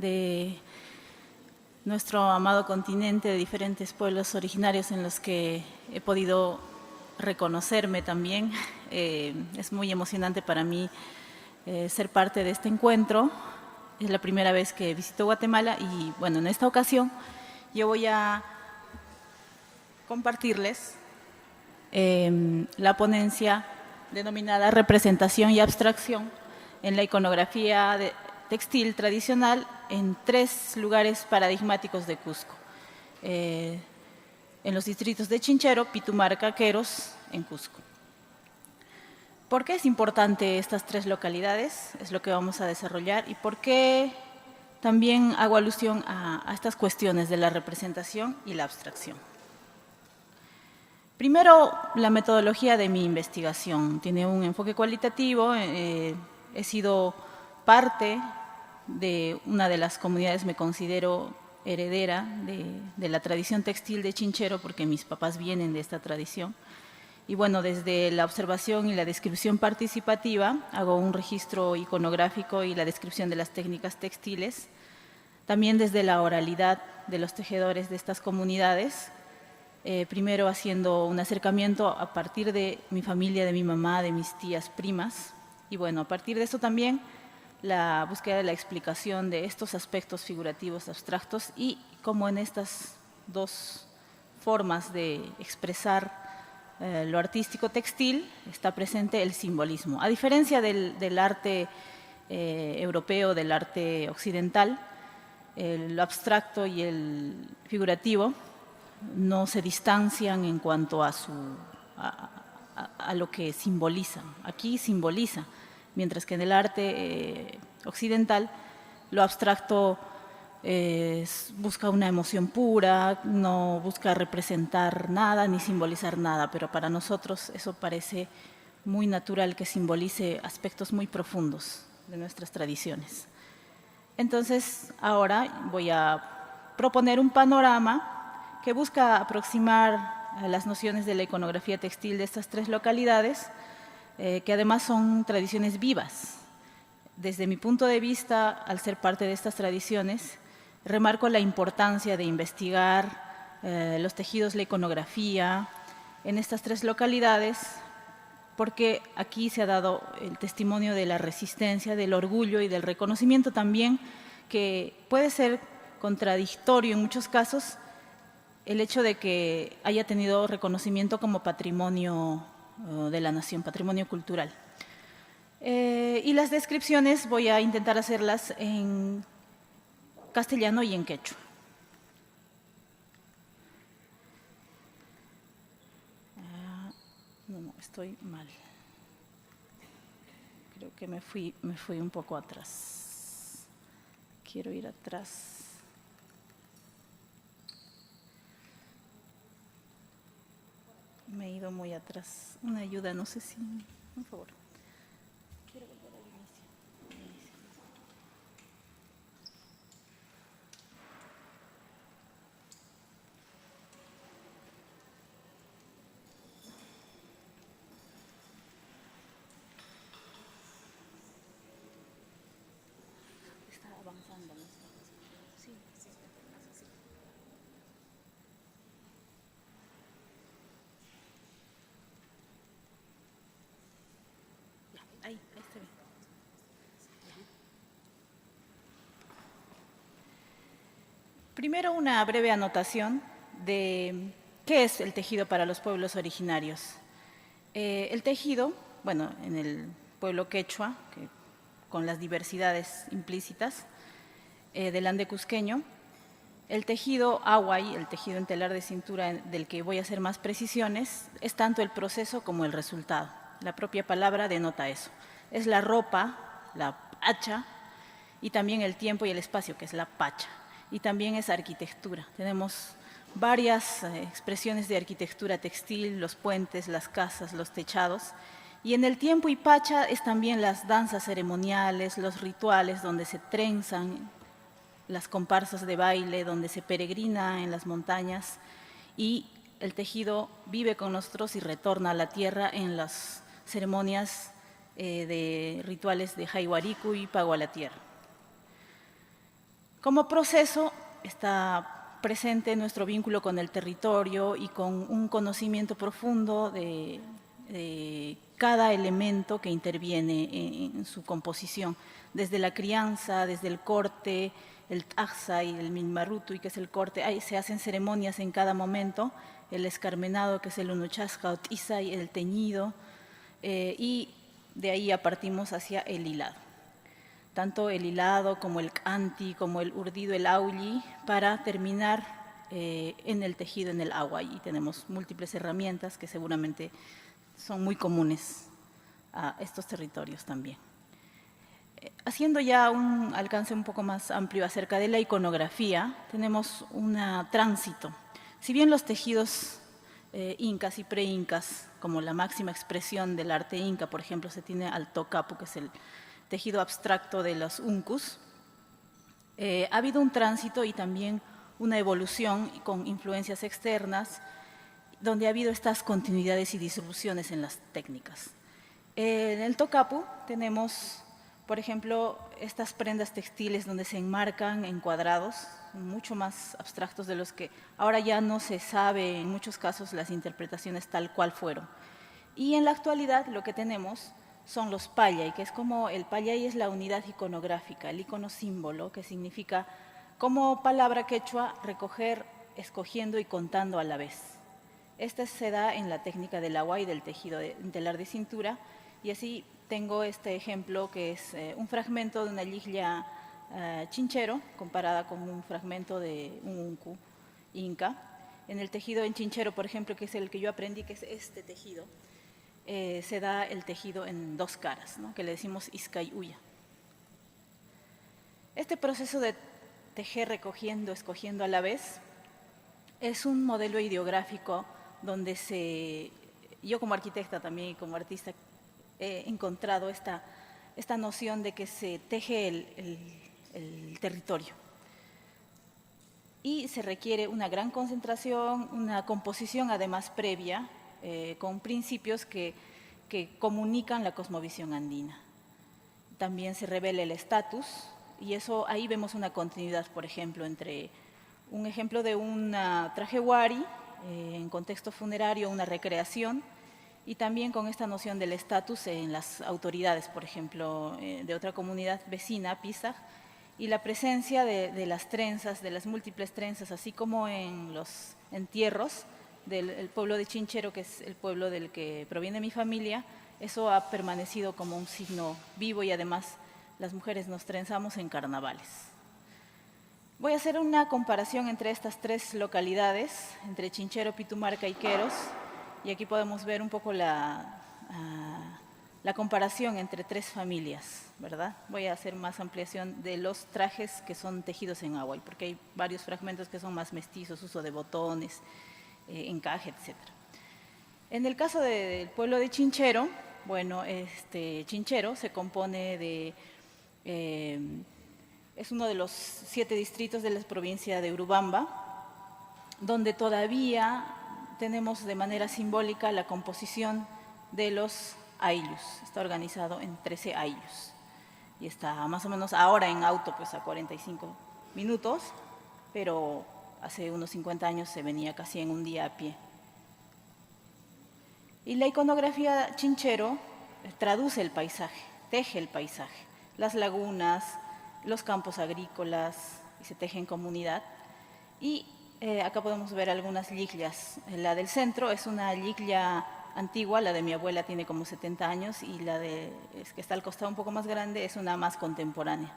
de nuestro amado continente, de diferentes pueblos originarios en los que he podido reconocerme también. Es muy emocionante para mí ser parte de este encuentro. Es la primera vez que visito Guatemala y, bueno, en esta ocasión yo voy a compartirles la ponencia denominada Representación y Abstracción en la iconografía textil tradicional en 3 lugares paradigmáticos de Cusco. En los distritos de Chinchero, Pitumarca, Queros, en Cusco. ¿Por qué es importante estas 3 localidades? Es lo que vamos a desarrollar. ¿Y por qué también hago alusión a estas cuestiones de la representación y la abstracción? Primero, la metodología de mi investigación. Tiene un enfoque cualitativo. He sido parte de una de las comunidades, me considero heredera de la tradición textil de Chinchero, porque mis papás vienen de esta tradición. Y bueno, desde la observación y la descripción participativa, hago un registro iconográfico y la descripción de las técnicas textiles. También desde la oralidad de los tejedores de estas comunidades, primero haciendo un acercamiento a partir de mi familia, de mi mamá, de mis tías, primas. Y bueno, a partir de eso también la búsqueda de la explicación de estos aspectos figurativos abstractos y cómo en estas 2 formas de expresar lo artístico textil está presente el simbolismo. A diferencia del arte europeo, del arte occidental, lo abstracto y el figurativo no se distancian en cuanto a lo que simbolizan. Aquí simboliza, mientras que en el arte occidental lo abstracto busca una emoción pura, no busca representar nada ni simbolizar nada, pero para nosotros eso parece muy natural que simbolice aspectos muy profundos de nuestras tradiciones. Entonces, ahora voy a proponer un panorama que busca aproximar las nociones de la iconografía textil de estas 3 localidades, que además son tradiciones vivas. Desde mi punto de vista, al ser parte de estas tradiciones, remarco la importancia de investigar los tejidos, la iconografía en estas 3 localidades, porque aquí se ha dado el testimonio de la resistencia, del orgullo y del reconocimiento también, que puede ser contradictorio en muchos casos, el hecho de que haya tenido reconocimiento como patrimonio de la nación, patrimonio cultural. Y las descripciones voy a intentar hacerlas en castellano y en quechua. No, estoy mal. Creo que me fui un poco atrás. Quiero ir atrás. Me he ido muy atrás. Una ayuda, no sé si... Por favor. Quiero volver al inicio. Está avanzando, ¿no? Sí, sí, sí. Ahí está bien. Primero, una breve anotación de qué es el tejido para los pueblos originarios. El tejido, bueno, en el pueblo quechua, con las diversidades implícitas del ande cusqueño, el tejido ahuay, el tejido en telar de cintura del que voy a hacer más precisiones, es tanto el proceso como el resultado. La propia palabra denota eso. Es la ropa, la pacha, y también el tiempo y el espacio, que es la pacha. Y también es arquitectura. Tenemos varias expresiones de arquitectura textil, los puentes, las casas, los techados. Y en el tiempo y pacha es también las danzas ceremoniales, los rituales donde se trenzan, las comparsas de baile, donde se peregrina en las montañas, y el tejido vive con nosotros y retorna a la tierra en las ceremonias de rituales de Jaiwariku y Pago a la Tierra. Como proceso está presente nuestro vínculo con el territorio y con un conocimiento profundo de cada elemento que interviene en su composición, desde la crianza, desde el corte, el taxa y el minmarutu, y que es el corte. Ahí se hacen ceremonias en cada momento, el escarmenado, que es el unuchasca o tiza, y el teñido, y de ahí ya partimos hacia el hilado. Tanto el hilado como el canti, como el urdido, el aulli, para terminar en el tejido, en el agua. Y tenemos múltiples herramientas que seguramente son muy comunes a estos territorios también. Haciendo ya un alcance un poco más amplio acerca de la iconografía, tenemos un tránsito. Si bien los tejidos incas y pre-incas, como la máxima expresión del arte inca, por ejemplo, se tiene al tocapu, que es el tejido abstracto de los uncus, ha habido un tránsito y también una evolución con influencias externas, donde ha habido estas continuidades y disrupciones en las técnicas. En el tocapu tenemos, por ejemplo, estas prendas textiles donde se enmarcan en cuadrados, mucho más abstractos de los que ahora ya no se sabe en muchos casos las interpretaciones tal cual fueron. Y en la actualidad lo que tenemos son los payay, que es como el payay es la unidad iconográfica, el icono símbolo, que significa como palabra quechua recoger, escogiendo y contando a la vez. Esta se da en la técnica del agua y del tejido en telar de cintura, y así tengo este ejemplo que es un fragmento de una liglia chinchero comparada con un fragmento de un uncu inca. En el tejido en chinchero, por ejemplo, que es el que yo aprendí, que es este tejido, se da el tejido en dos caras, ¿no?, que le decimos iskayuya. Este proceso de tejer recogiendo, escogiendo a la vez, es un modelo ideográfico donde yo como arquitecta también y como artista he encontrado esta noción de que se teje el territorio. Y se requiere una gran concentración, una composición además previa, con principios que comunican la cosmovisión andina. También se revela el estatus, y eso ahí vemos una continuidad, por ejemplo, entre un ejemplo de un traje wari, en contexto funerario, una recreación, y también con esta noción del estatus en las autoridades, por ejemplo, de otra comunidad vecina, Pisa, y la presencia de las trenzas, de las múltiples trenzas, así como en los entierros del pueblo de Chinchero, que es el pueblo del que proviene mi familia. Eso ha permanecido como un signo vivo, y además las mujeres nos trenzamos en carnavales. Voy a hacer una comparación entre estas tres localidades, entre Chinchero, Pitumarca y Queros, y aquí podemos ver un poco la comparación entre tres familias, ¿verdad? Voy a hacer más ampliación de los trajes que son tejidos en agua, porque hay varios fragmentos que son más mestizos, uso de botones, encaje, etc. En el caso del pueblo de Chinchero, bueno, Chinchero se compone de… es uno de los 7 distritos de la provincia de Urubamba, donde todavía tenemos de manera simbólica la composición de los ayllus. Está organizado en 13 ayllus y está más o menos ahora en auto pues a 45 minutos, pero hace unos 50 años se venía casi en un día a pie. Y la iconografía chinchero traduce el paisaje, teje el paisaje, las lagunas, los campos agrícolas, y se teje en comunidad. Y acá podemos ver algunas liglias. La del centro es una liglia antigua, la de mi abuela tiene como 70 años, y la que está al costado un poco más grande es una más contemporánea.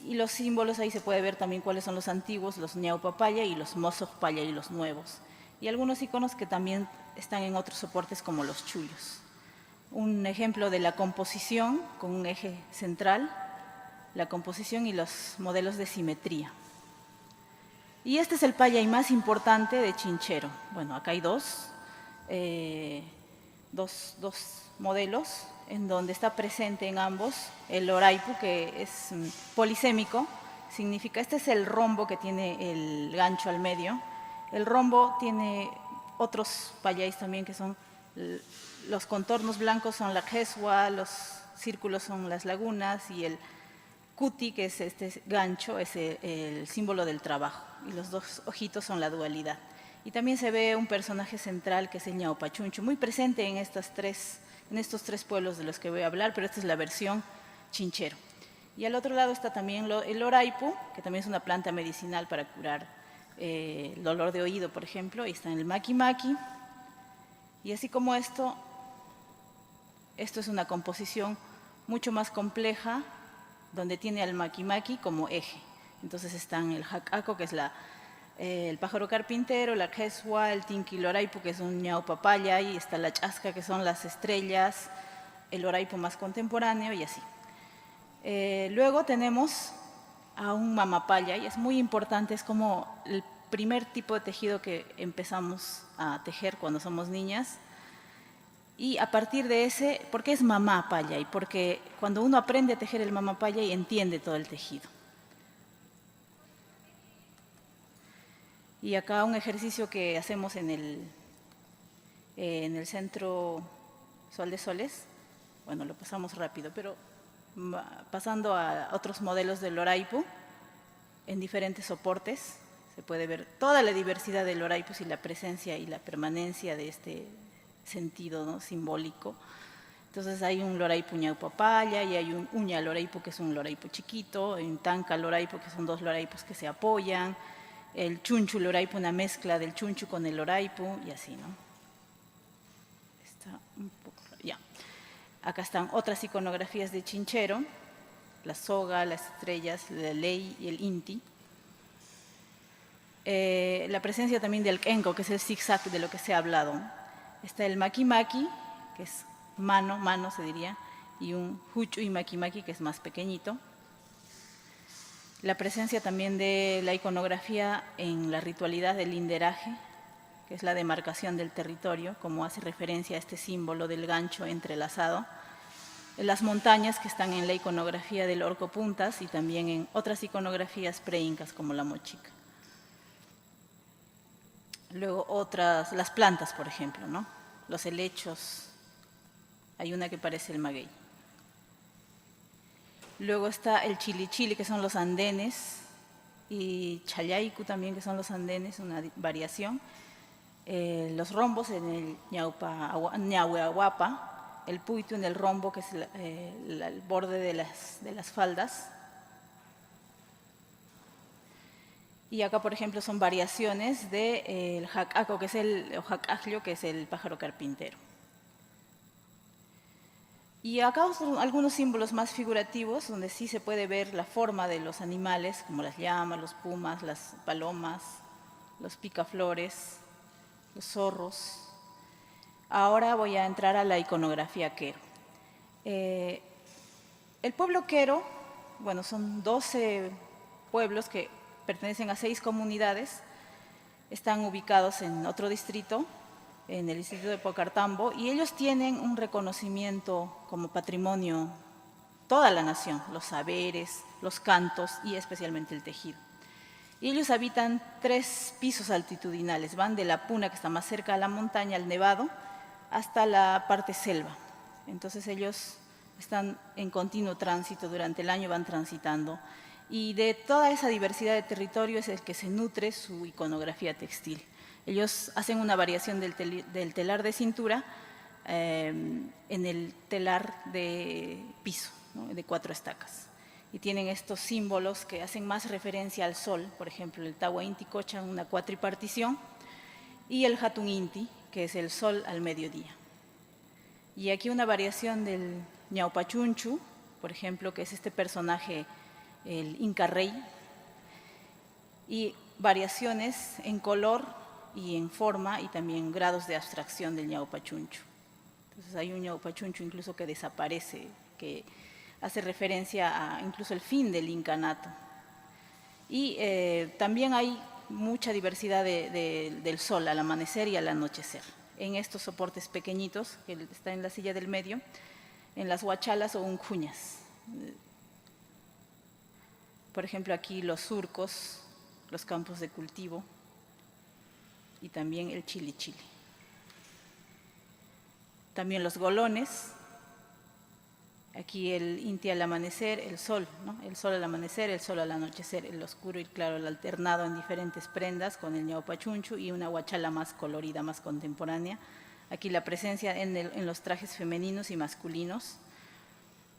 Y los símbolos, ahí se puede ver también cuáles son los antiguos, los ñaupapaya y los mozojpaya y los nuevos. Y algunos iconos que también están en otros soportes como los chullos. Un ejemplo de la composición con un eje central, la composición y los modelos de simetría. Y este es el payay más importante de Chinchero. Bueno, acá hay dos modelos en donde está presente en ambos el oraipu, que es polisémico, significa, este es el rombo que tiene el gancho al medio. El rombo tiene otros payays también, que son los contornos blancos son la jesua, los círculos son las lagunas, y Kuti, que es este gancho, es el símbolo del trabajo, y los dos ojitos son la dualidad. Y también se ve un personaje central que es el Ñaupachunchu, muy presente en estos tres pueblos de los que voy a hablar, pero esta es la versión chinchero. Y al otro lado está también el oraipu, que también es una planta medicinal para curar el dolor de oído, por ejemplo, y está en el maki-maki. Y así como esto es una composición mucho más compleja, donde tiene al maki-maki como eje. Entonces están el hakako, que es el pájaro carpintero, la quesua, el tinquiloraipu, que es un ñaupapaya, y está la chasca, que son las estrellas, el oraipu más contemporáneo y así. Luego tenemos a un mamapaya, y es muy importante, es como el primer tipo de tejido que empezamos a tejer cuando somos niñas. Y a partir de ese, ¿por qué es mamapaya? Y porque cuando uno aprende a tejer el mamapaya y entiende todo el tejido. Y acá un ejercicio que hacemos en el Centro Sol de Soles, bueno, lo pasamos rápido, pero pasando a otros modelos del oraipu, en diferentes soportes, se puede ver toda la diversidad del oraipu y la presencia y la permanencia de este sentido, ¿no?, simbólico. Entonces hay un loraipu ñaupapaya y hay un uña loraipu, que es un loraipu chiquito, hay un tanca loraipu, que son dos loraipus que se apoyan, el chunchu loraipu, una mezcla del chunchu con el loraipu y así, ¿no? Está un poco, ya. Acá están otras iconografías de chinchero, la soga, las estrellas, la ley y el inti. La presencia también del kenko, que es el zigzag de lo que se ha hablado. Está el maki-maki, que es mano se diría, y un huchu y maki-maki, que es más pequeñito. La presencia también de la iconografía en la ritualidad del linderaje, que es la demarcación del territorio, como hace referencia a este símbolo del gancho entrelazado. Las montañas, que están en la iconografía del Orco Puntas y también en otras iconografías preincas como la mochica. Luego las plantas, por ejemplo, ¿no? Los helechos, hay una que parece el maguey. Luego está el chilichili, que son los andenes, y chayaiku también, que son los andenes, una variación. Los rombos en el ñahuahuapa, el puitu en el rombo, que es el borde de las faldas. Y acá, por ejemplo, son variaciones del jacaco, que es el jacajlio, que es el pájaro carpintero. Y acá son algunos símbolos más figurativos, donde sí se puede ver la forma de los animales, como las llamas, los pumas, las palomas, los picaflores, los zorros. Ahora voy a entrar a la iconografía quero. El pueblo quero, bueno, son 12 pueblos que pertenecen a 6 comunidades, están ubicados en otro distrito, en el distrito de Pocartambo, y ellos tienen un reconocimiento como patrimonio, toda la nación, los saberes, los cantos y especialmente el tejido. Y ellos habitan 3 pisos altitudinales, van de la puna, que está más cerca a la montaña, al nevado, hasta la parte selva. Entonces ellos están en continuo tránsito, durante el año van transitando. Y de toda esa diversidad de territorio es el que se nutre su iconografía textil. Ellos hacen una variación del telar de cintura en el telar de piso, ¿no?, de 4 estacas. Y tienen estos símbolos que hacen más referencia al sol, por ejemplo, el tawa inti cocha, una cuatripartición, y el hatun inti, que es el sol al mediodía. Y aquí una variación del ñaupachunchu, por ejemplo, que es este personaje, el Inca Rey, y variaciones en color y en forma y también grados de abstracción del ñaupachunchu. Entonces hay un ñaupachunchu incluso que desaparece, que hace referencia a incluso el fin del incanato. Y también hay mucha diversidad del sol al amanecer y al anochecer. En estos soportes pequeñitos, que está en la silla del medio, en las huachalas o uncuñas. Por ejemplo, aquí los surcos, los campos de cultivo y también el chilichili. También los golones, Aquí el inti al amanecer, el sol, ¿no? El sol al amanecer, el sol al anochecer, el oscuro y el claro, el alternado en diferentes prendas con el ñaupachunchu y una huachala más colorida, más contemporánea. Aquí la presencia en los trajes femeninos y masculinos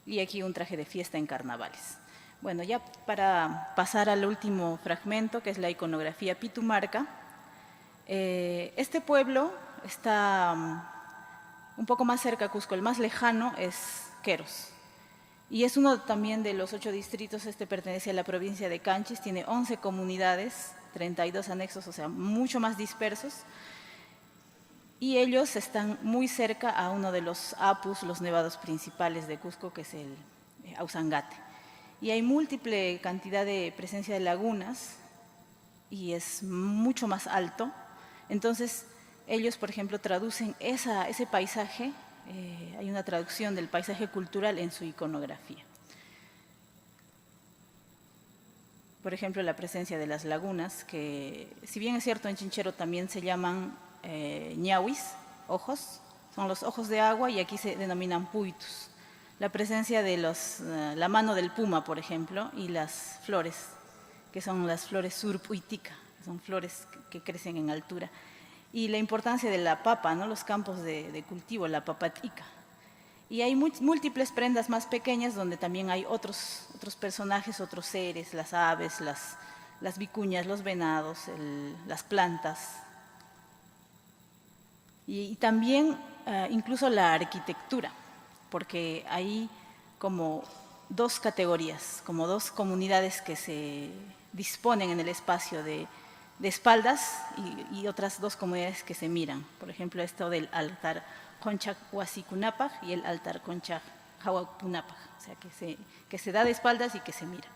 y aquí un traje de fiesta en carnavales. Bueno, ya para pasar al último fragmento, que es la iconografía pitumarca, este pueblo está un poco más cerca a Cusco, el más lejano es Queros. Y es uno también de los 8 distritos, este pertenece a la provincia de Canchis, tiene 11 comunidades, 32 anexos, o sea, mucho más dispersos. Y ellos están muy cerca a uno de los apus, los nevados principales de Cusco, que es el Ausangate. Y hay múltiple cantidad de presencia de lagunas y es mucho más alto. Entonces, ellos, por ejemplo, traducen ese paisaje, hay una traducción del paisaje cultural en su iconografía. Por ejemplo, la presencia de las lagunas, que si bien es cierto en Chinchero también se llaman ñauis, ojos, son los ojos de agua y aquí se denominan puitus. La presencia de la mano del puma, por ejemplo, y las flores, que son las flores surpuitica, son flores que crecen en altura. Y la importancia de la papa, ¿no? Los campos de cultivo, la papatica. Y hay múltiples prendas más pequeñas donde también hay otros personajes, otros seres, las aves, las vicuñas, los venados, las plantas. Y también incluso la arquitectura, porque hay como dos categorías, como dos comunidades que se disponen en el espacio de espaldas y otras dos comunidades que se miran. Por ejemplo, esto del altar Conchac Huasikunapaj y el altar Conchac Hawapunapaj, o sea, que se da de espaldas y que se mira.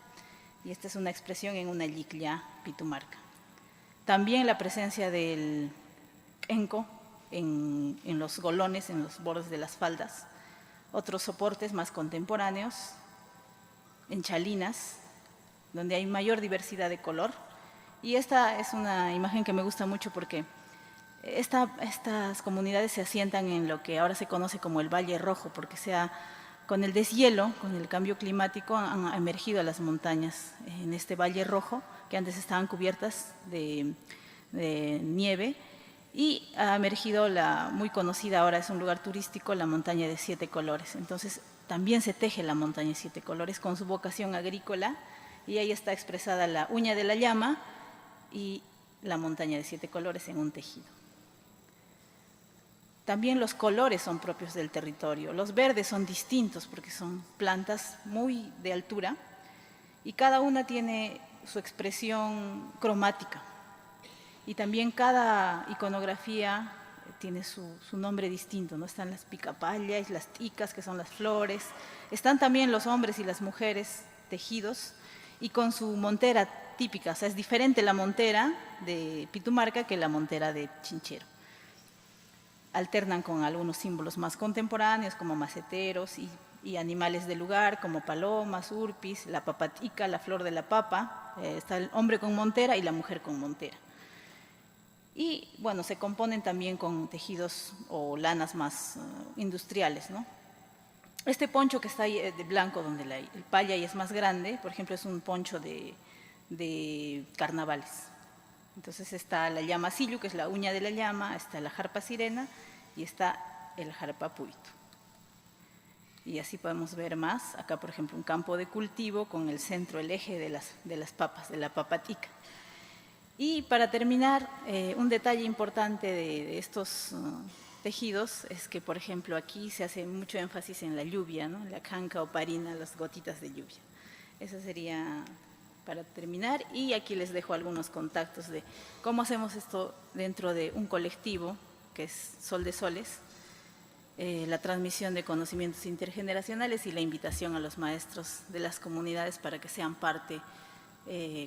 Y esta es una expresión en una yiclla pitumarca. También la presencia del enco en los golones, en los bordes de las faldas. Otros soportes más contemporáneos, en chalinas, donde hay mayor diversidad de color. Y esta es una imagen que me gusta mucho porque estas comunidades se asientan en lo que ahora se conoce como el Valle Rojo, porque con el deshielo, con el cambio climático, han emergido las montañas en este Valle Rojo, que antes estaban cubiertas de nieve, y ha emergido la muy conocida, ahora es un lugar turístico, la montaña de 7 colores. Entonces, también se teje la montaña de 7 colores con su vocación agrícola, y ahí está expresada la uña de la llama y la montaña de 7 colores en un tejido. También los colores son propios del territorio. Los verdes son distintos porque son plantas muy de altura y cada una tiene su expresión cromática. Y también cada iconografía tiene su nombre distinto, ¿no? Están las picapayas, las ticas, que son las flores. Están también los hombres y las mujeres tejidos y con su montera típica. O sea, es diferente la montera de Pitumarca que la montera de Chinchero. Alternan con algunos símbolos más contemporáneos como maceteros y animales del lugar como palomas, urpis, la papatica, la flor de la papa. Está el hombre con montera y la mujer con montera. Y bueno, se componen también con tejidos o lanas más industriales, ¿no? Este poncho que está ahí de blanco, donde el paya es más grande, por ejemplo, es un poncho de carnavales. Entonces está la llama sillu, que es la uña de la llama, está la jarpa sirena y está el jarpapuito. Y así podemos ver más. Acá, por ejemplo, un campo de cultivo con el centro, el eje de las papas, de la papatica. Y para terminar, un detalle importante de estos tejidos es que, por ejemplo, aquí se hace mucho énfasis en la lluvia, ¿no? La canca o parina, las gotitas de lluvia. Eso sería para terminar. Y aquí les dejo algunos contactos de cómo hacemos esto dentro de un colectivo, que es Sol de Soles, la transmisión de conocimientos intergeneracionales y la invitación a los maestros de las comunidades para que sean parte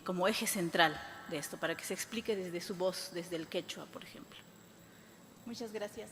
como eje central de esto, para que se explique desde su voz, desde el quechua, por ejemplo. Muchas gracias.